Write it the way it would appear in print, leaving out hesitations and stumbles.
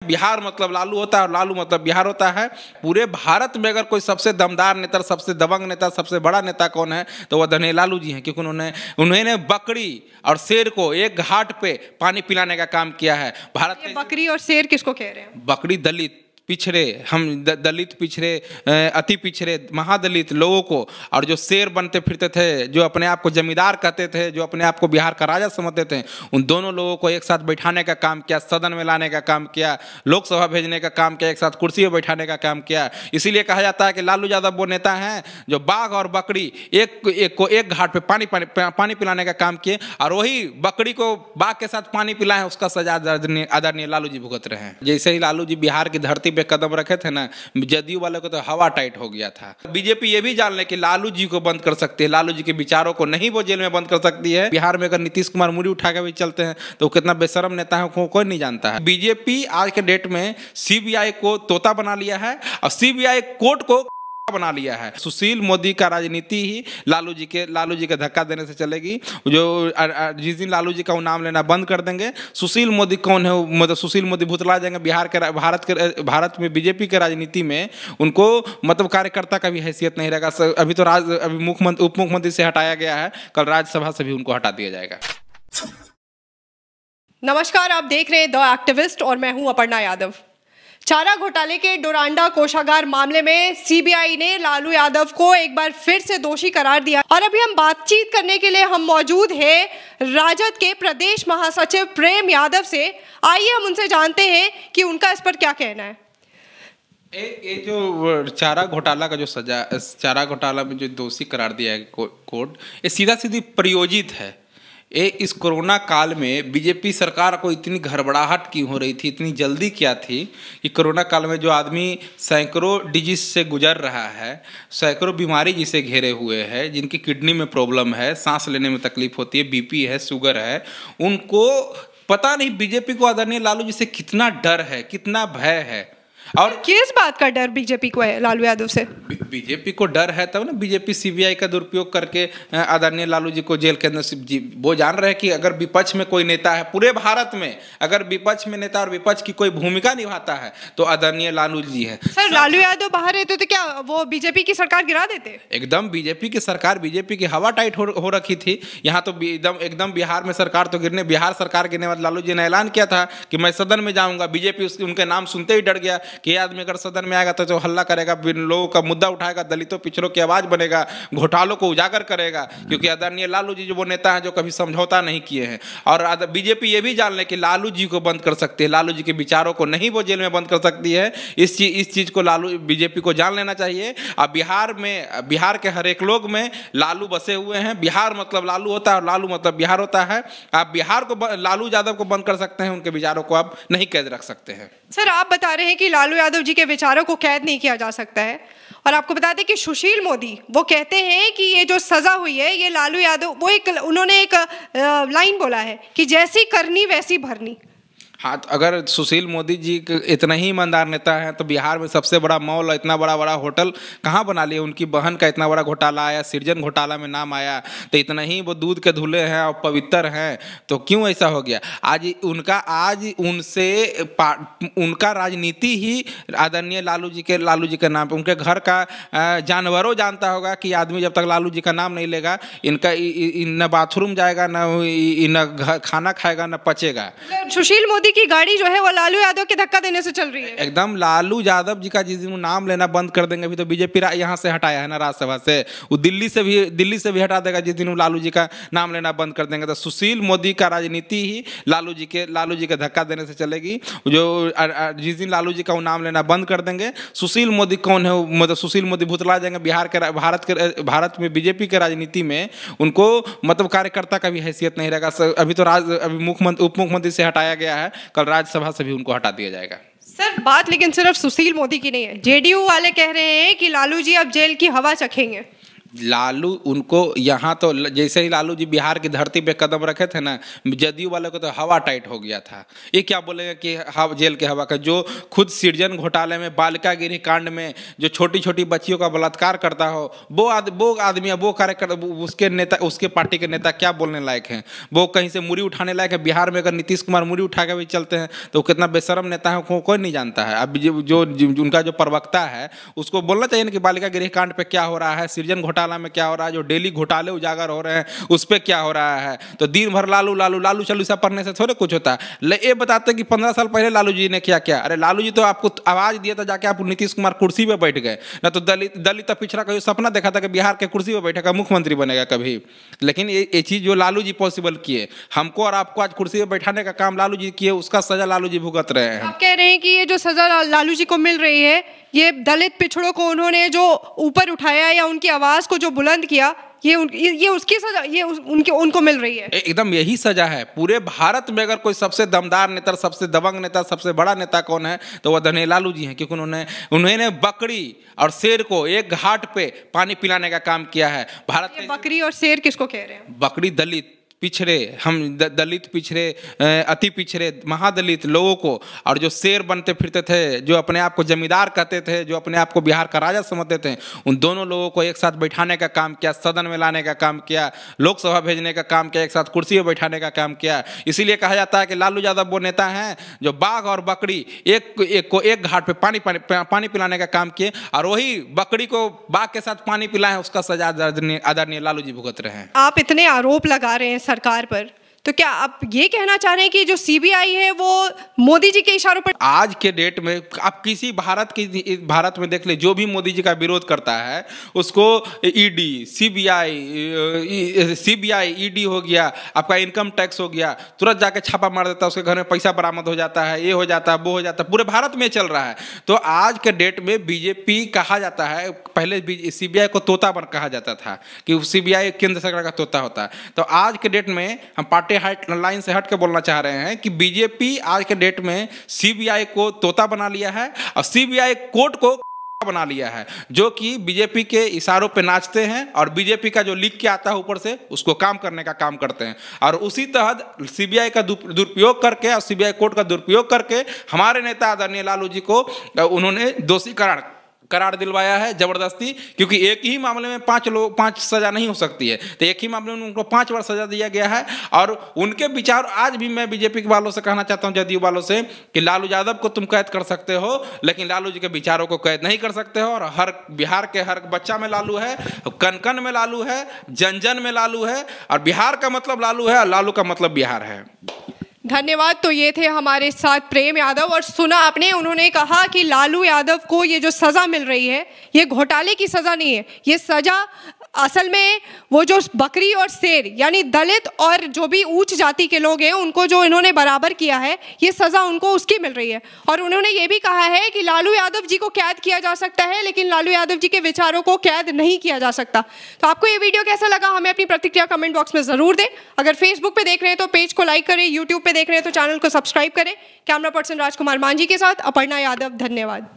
बिहार मतलब लालू होता है और लालू मतलब बिहार होता है। पूरे भारत में अगर कोई सबसे दमदार नेता, सबसे दबंग नेता, सबसे बड़ा नेता कौन है तो वह आदरणीय लालू जी हैं, क्योंकि उन्होंने बकरी और शेर को एक घाट पे पानी पिलाने का काम किया है। भारत ये बकरी और शेर किसको कह रहे हैं? बकरी दलित पिछड़े, हम दलित पिछड़े, अति पिछड़े, महादलित लोगों को, और जो शेर बनते फिरते थे, जो अपने आप को जमींदार कहते थे, जो अपने आप को बिहार का राजा समझते थे, उन दोनों लोगों को एक साथ बैठाने का काम किया, सदन में लाने का काम किया, लोकसभा भेजने का काम किया, एक साथ कुर्सी पर बैठाने का काम किया। इसीलिए कहा जाता है कि लालू यादव वो नेता हैं जो बाघ और बकरी एक घाट पे पानी पिलाने का काम किए, और वही बकरी को बाघ के साथ पानी पिलाए, उसका सजा आदरणीय लालू जी भुगत रहे हैं। जैसे ही लालू जी बिहार की धरती पे कदम रखे थे ना, जदयू वाले को तो हवा टाइट हो गया था। बीजेपी ये भी जान ले कि लालू जी को बंद कर सकती है, लालू जी के विचारों को नहीं वो जेल में बंद कर सकती है। बिहार में अगर नीतीश कुमार मुड़ी उठा के भी चलते हैं तो वो कितना बेशरम नेता है कोई नहीं जानता है। बीजेपी आज के डेट में सीबीआई को तोता बना लिया है और सीबीआई कोर्ट को बना लिया है। सुशील मोदी का राजनीति ही लालू जी के धक्का देने से चलेगी। जो जिस दिन लालू जी का नाम लेना बंद कर देंगे, सुशील मोदी कौन है, मतलब सुशील मोदी भुतला जाएंगे। भारत में बीजेपी के राजनीति में उनको मतलब कार्यकर्ता का भी हैसियत नहीं रहेगा। अभी तो अभी उप मुख्यमंत्री से हटाया गया है, कल राज्यसभा से भी उनको हटा दिया जाएगा। नमस्कार, आप देख रहे हैं द एक्टिविस्ट और मैं हूं अपर्णा यादव। चारा घोटाले के डोरांडा कोषागार मामले में सीबीआई ने लालू यादव को एक बार फिर से दोषी करार दिया और अभी हम बातचीत करने के लिए हम मौजूद हैं राजद के प्रदेश महासचिव प्रेम यादव से। आइए हम उनसे जानते हैं कि उनका इस पर क्या कहना है। ये जो चारा घोटाला का जो सजा, चारा घोटाला में जो दोषी करार दिया है कोर्ट, ये सीधा सीधी प्रयोजित है। इस कोरोना काल में बीजेपी सरकार को इतनी घबराहट क्यों हो रही थी, इतनी जल्दी क्या थी कि कोरोना काल में जो आदमी सैकड़ों डिजीज से गुजर रहा है, सैकड़ों बीमारी जिसे घेरे हुए है, जिनकी किडनी में प्रॉब्लम है, सांस लेने में तकलीफ होती है, बीपी है, शुगर है, उनको पता नहीं बीजेपी को आदरणीय लालू जी से कितना डर है, कितना भय है। और किस बात का डर बीजेपी को है लालू यादव से? बीजेपी को डर है तब ना बीजेपी सीबीआई का दुरुपयोग करके आदरणीय लालू जी को जेल के अंदर, वो जान रहे हैं कि अगर विपक्ष में कोई नेता है पूरे भारत में, अगर विपक्ष में नेता और विपक्ष की कोई भूमिका निभाता है तो आदरणीय लालू जी है। सर, लालू यादव बाहर रहते तो क्या वो बीजेपी की सरकार गिरा देते? एकदम बीजेपी की सरकार, बीजेपी की हवा टाइट हो रखी थी। यहाँ तो एकदम बिहार में सरकार तो बिहार सरकार गिरने वाले लालू जी ने ऐलान किया था कि मैं सदन में जाऊंगा। बीजेपी उनके नाम सुनते ही डर गया कि आदमी अगर सदन में आएगा तो जो हल्ला करेगा, लोगों का मुद्दा उठाएगा, दलितों पिछड़ों की आवाज बनेगा, घोटालों को उजागर करेगा, क्योंकि आदरणीय लालू जी जो वो नेता हैं जो कभी समझौता नहीं किए हैं। और बीजेपी ये भी जान ले कि लालू जी को बंद कर सकती है, लालू जी के विचारों को नहीं वो जेल में बंद कर सकती है। इस चीज को बीजेपी को जान लेना चाहिए। अब बिहार के हर एक लोग में लालू बसे हुए हैं। बिहार मतलब लालू होता है और लालू मतलब बिहार होता है। आप बिहार को, लालू यादव को बंद कर सकते हैं, उनके विचारों को आप नहीं कैद रख सकते हैं। सर, आप बता रहे हैं कि लालू यादव जी के विचारों को कैद नहीं किया जा सकता है, और आपको बता दें कि सुशील मोदी वो कहते हैं कि ये जो सजा हुई है ये लालू यादव, उन्होंने एक लाइन बोला है कि जैसी करनी वैसी भरनी। हाँ, तो अगर सुशील मोदी जी इतना ही ईमानदार नेता है तो बिहार में सबसे बड़ा मॉल, इतना बड़ा होटल कहाँ बना लिए? उनकी बहन का इतना बड़ा घोटाला आया, सृजन घोटाला में नाम आया, तो इतना ही वो दूध के धुले हैं और पवित्र हैं, तो क्यों ऐसा हो गया? उनका राजनीति ही आदरणीय लालू जी के नाम पे, उनके घर का जानवरों जानता होगा कि आदमी जब तक लालू जी का नाम नहीं लेगा, इनका न बाथरूम जाएगा, न खाना खाएगा, न पचेगा। सुशील मोदी की गाड़ी जो है वो लालू यादव के धक्का देने से चल रही है। एकदम लालू यादव जी का जिस दिन नाम लेना बंद कर देंगे, अभी तो बीजेपी यहाँ से हटाया है ना राज्यसभा से, वो दिल्ली से भी हटा देगा जिस दिन लालू जी का नाम लेना बंद कर देंगे। तो सुशील मोदी का राजनीति ही लालू जी के धक्का देने से चलेगी। जो जिस दिन लालू जी का नाम लेना बंद कर देंगे, सुशील मोदी कौन है, मतलब सुशील मोदी भुतला जाएंगे। भारत में बीजेपी के राजनीति में उनको मतलब कार्यकर्ता का भी हैसियत नहीं रहेगा। अभी तो उप मुख्यमंत्री से हटाया गया है, कल राज्यसभा से भी उनको हटा दिया जाएगा। सर, बात लेकिन सिर्फ सुशील मोदी की नहीं है, जेडीयू वाले कह रहे हैं कि लालू जी अब जेल की हवा चखेंगे। लालू उनको यहाँ तो जैसे ही लालू जी बिहार की धरती पे कदम रखे थे ना, जदयू वाले को तो हवा टाइट हो गया था। ये क्या बोलेगा कि जेल के हवा का, जो खुद सृजन घोटाले में, बालिका गिरी कांड में जो छोटी छोटी बच्चियों का बलात्कार करता हो, वो आदमी, वो कार्यकर्ता, उसके नेता, उसके पार्टी के नेता क्या बोलने लायक हैं? वो कहीं से मुरी उठाने लायक है? बिहार में अगर नीतीश कुमार मुरी उठा के भी चलते हैं तो कितना बेशरम नेता है कोई नहीं जानता है। अब जो उनका जो प्रवक्ता है उसको बोलना चाहिए ना कि बालिका गृह कांड पे क्या हो रहा है, सृजन घोटाला में क्या हो रहा है, जो डेली घोटाले उजागर हो रहे हैं उस पर क्या हो रहा है। तो दिन भर लालू लालू लालू चालूसा पढ़ने से थोड़े कुछ होता है। ये बताते कि 15 साल पहले लालू जी ने क्या किया। अरे लालू जी तो आपको आवाज दिया था, जाके आप नीतीश कुमार कुर्सी पे बैठ गए ना, तो दलित पिछड़ा का सपना देखा था कि बिहार के कुर्सी पे बैठेगा, मुख्यमंत्री बनेगा कभी। लेकिन ये चीज जो लालू जी पॉसिबल किए, हमको और आपको आज कुर्सी पे बैठाने का काम लालू जी किए, उसका सजा लालू जी भुगत रहे हैं। आप कह रहे हैं कि ये जो सजा लालू जी को मिल रही है, ये दलित पिछड़ों को उन्होंने जो ऊपर उठाया या उनकी आवाज को जो बुलंद किया, ये उसकी सजा, ये उनको मिल रही है। एकदम यही सजा है। पूरे भारत में अगर कोई सबसे दमदार नेता, सबसे दबंग नेता, सबसे बड़ा नेता कौन है तो वह धनी लालू जी हैं, क्योंकि उन्होंने बकरी और शेर को एक घाट पे पानी पिलाने का काम किया है। भारत में बकरी और शेर किसको कह रहे हैं? बकरी दलित पिछड़े, हम दलित पिछड़े, अति पिछड़े, महादलित लोगों को, और जो शेर बनते फिरते थे, जो अपने आप को जमींदार कहते थे, जो अपने आप को बिहार का राजा समझते थे, उन दोनों लोगों को एक साथ बैठाने का काम किया, सदन में लाने का काम किया, लोकसभा भेजने का काम किया, एक साथ कुर्सी पर बैठाने का काम किया। इसीलिए कहा जाता है कि लालू यादव वो नेता हैं जो बाघ और बकरी एक घाट पे पानी पिलाने का काम किए, और वही बकरी को बाघ के साथ पानी पिलाए, उसका सजा आदरणीय लालू जी भुगत रहे हैं। आप इतने आरोप लगा रहे हैं सरकार पर, तो क्या आप ये कहना चाह रहे हैं कि जो सीबीआई है वो मोदी जी के इशारों पर? आज के डेट में आप किसी भारत में देख ले, जो भी मोदी जी का विरोध करता है उसको ईडी, सीबीआई, ईडी हो गया, आपका इनकम टैक्स हो गया, तुरंत जाके छापा मार देता है, उसके घर में पैसा बरामद हो जाता है, ये हो जाता है, वो हो जाता है, पूरे भारत में चल रहा है। तो आज के डेट में बीजेपी कहा जाता है, पहले सीबीआई को तोता कहा जाता था कि सीबीआई केंद्र सरकार का तोता होता है। तो आज के डेट में हम पार्टी लाइन से हट के बोलना चाह रहे हैं कि बीजेपी आज के डेट में सीबीआई को तोता बना लिया है और सीबीआई कोर्ट को बना लिया है, जो कि बीजेपी के इशारों पे नाचते हैं और बीजेपी का जो लिख के आता है ऊपर से उसको काम करने का काम करते हैं। और उसी तहत सीबीआई का दुरुपयोग करके और सीबीआई कोर्ट का दुरुपयोग करके हमारे नेता आदरणीय लालू जी को उन्होंने दोषी करार दिलवाया है जबरदस्ती, क्योंकि एक ही मामले में 5 सजा नहीं हो सकती है, तो एक ही मामले में उनको 5 बार सजा दिया गया है। और उनके विचार आज भी मैं बीजेपी के वालों से कहना चाहता हूं, जदयू वालों से, कि लालू यादव को तुम कैद कर सकते हो लेकिन लालू जी के विचारों को कैद नहीं कर सकते हो। और हर बिहार के हर बच्चा में लालू है, कन कन में लालू है, जन जन में लालू है, और बिहार का मतलब लालू है और लालू का मतलब बिहार है। धन्यवाद। तो ये थे हमारे साथ प्रेम यादव, और सुना आपने, उन्होंने कहा कि लालू यादव को ये जो सज़ा मिल रही है ये घोटाले की सज़ा नहीं है, ये सज़ा असल में वो जो बकरी और शेर यानी दलित और जो भी ऊंच जाति के लोग हैं उनको जो इन्होंने बराबर किया है, ये सज़ा उनको उसकी मिल रही है। और उन्होंने ये भी कहा है कि लालू यादव जी को कैद किया जा सकता है लेकिन लालू यादव जी के विचारों को कैद नहीं किया जा सकता। तो आपको ये वीडियो कैसा लगा, हमें अपनी प्रतिक्रिया कमेंट बॉक्स में ज़रूर दें। अगर फेसबुक पे देख रहे हैं तो पेज को लाइक करें, यूट्यूब पे देख रहे हैं तो चैनल को सब्सक्राइब करें। कैमरा पर्सन राजकुमार मांझी के साथ अपर्णा यादव, धन्यवाद।